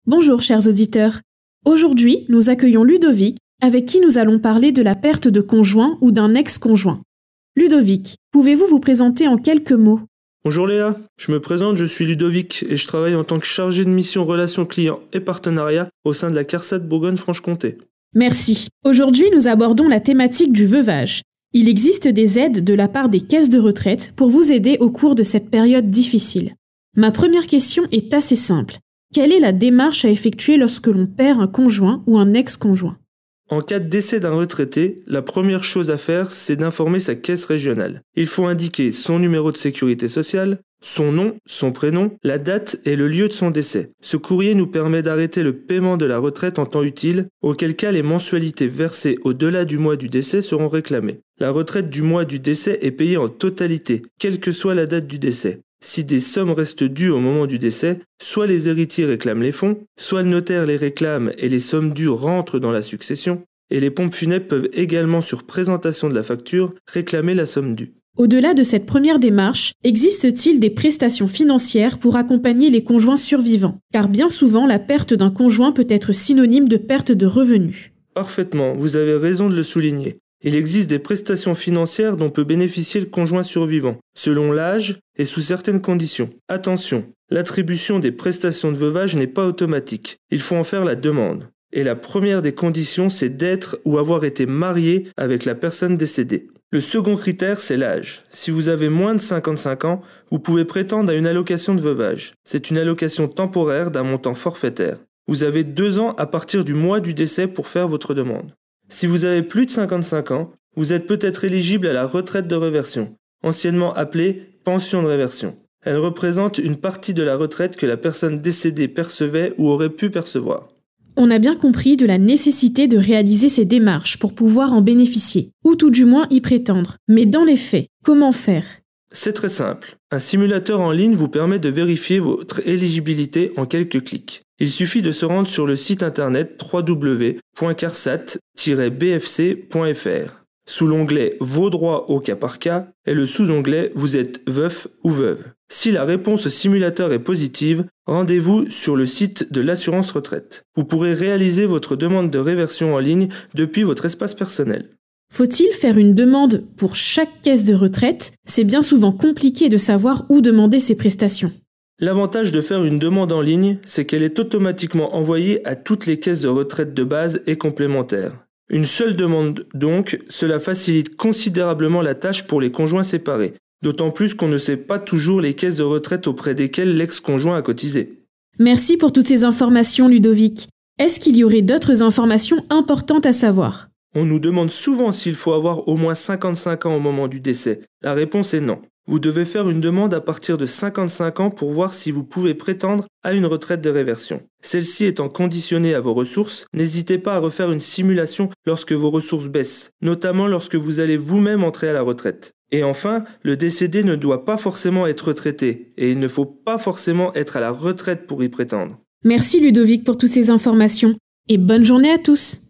Bonjour chers auditeurs. Aujourd'hui, nous accueillons Ludovic, avec qui nous allons parler de la perte de conjoint ou d'un ex-conjoint. Ludovic, pouvez-vous vous présenter en quelques mots ? Bonjour Léa, je me présente, je suis Ludovic et je travaille en tant que chargé de mission relations clients et partenariat au sein de la CARSAT Bourgogne-Franche-Comté. Merci. Aujourd'hui, nous abordons la thématique du veuvage. Il existe des aides de la part des caisses de retraite pour vous aider au cours de cette période difficile. Ma première question est assez simple. Quelle est la démarche à effectuer lorsque l'on perd un conjoint ou un ex-conjoint ? En cas de décès d'un retraité, la première chose à faire, c'est d'informer sa caisse régionale. Il faut indiquer son numéro de sécurité sociale, son nom, son prénom, la date et le lieu de son décès. Ce courrier nous permet d'arrêter le paiement de la retraite en temps utile, auquel cas les mensualités versées au-delà du mois du décès seront réclamées. La retraite du mois du décès est payée en totalité, quelle que soit la date du décès. Si des sommes restent dues au moment du décès, soit les héritiers réclament les fonds, soit le notaire les réclame et les sommes dues rentrent dans la succession, et les pompes funèbres peuvent également, sur présentation de la facture, réclamer la somme due. Au-delà de cette première démarche, existe-t-il des prestations financières pour accompagner les conjoints survivants ? Car bien souvent, la perte d'un conjoint peut être synonyme de perte de revenus. Parfaitement, vous avez raison de le souligner. Il existe des prestations financières dont peut bénéficier le conjoint survivant, selon l'âge et sous certaines conditions. Attention, l'attribution des prestations de veuvage n'est pas automatique. Il faut en faire la demande. Et la première des conditions, c'est d'être ou avoir été marié avec la personne décédée. Le second critère, c'est l'âge. Si vous avez moins de 55 ans, vous pouvez prétendre à une allocation de veuvage. C'est une allocation temporaire d'un montant forfaitaire. Vous avez 2 ans à partir du mois du décès pour faire votre demande. Si vous avez plus de 55 ans, vous êtes peut-être éligible à la retraite de réversion, anciennement appelée pension de réversion. Elle représente une partie de la retraite que la personne décédée percevait ou aurait pu percevoir. On a bien compris de la nécessité de réaliser ces démarches pour pouvoir en bénéficier, ou tout du moins y prétendre. Mais dans les faits, comment faire ? C'est très simple. Un simulateur en ligne vous permet de vérifier votre éligibilité en quelques clics. Il suffit de se rendre sur le site internet www.carsat-bfc.fr. Sous l'onglet « Vos droits au cas par cas » et le sous-onglet « Vous êtes veuf ou veuve ». Si la réponse au simulateur est positive, rendez-vous sur le site de l'assurance retraite. Vous pourrez réaliser votre demande de réversion en ligne depuis votre espace personnel. Faut-il faire une demande pour chaque caisse de retraite ? C'est bien souvent compliqué de savoir où demander ces prestations. L'avantage de faire une demande en ligne, c'est qu'elle est automatiquement envoyée à toutes les caisses de retraite de base et complémentaires. Une seule demande donc, cela facilite considérablement la tâche pour les conjoints séparés, d'autant plus qu'on ne sait pas toujours les caisses de retraite auprès desquelles l'ex-conjoint a cotisé. Merci pour toutes ces informations, Ludovic. Est-ce qu'il y aurait d'autres informations importantes à savoir ? On nous demande souvent s'il faut avoir au moins 55 ans au moment du décès. La réponse est non. Vous devez faire une demande à partir de 55 ans pour voir si vous pouvez prétendre à une retraite de réversion. Celle-ci étant conditionnée à vos ressources, n'hésitez pas à refaire une simulation lorsque vos ressources baissent, notamment lorsque vous allez vous-même entrer à la retraite. Et enfin, le décédé ne doit pas forcément être retraité, et il ne faut pas forcément être à la retraite pour y prétendre. Merci Ludovic pour toutes ces informations, et bonne journée à tous.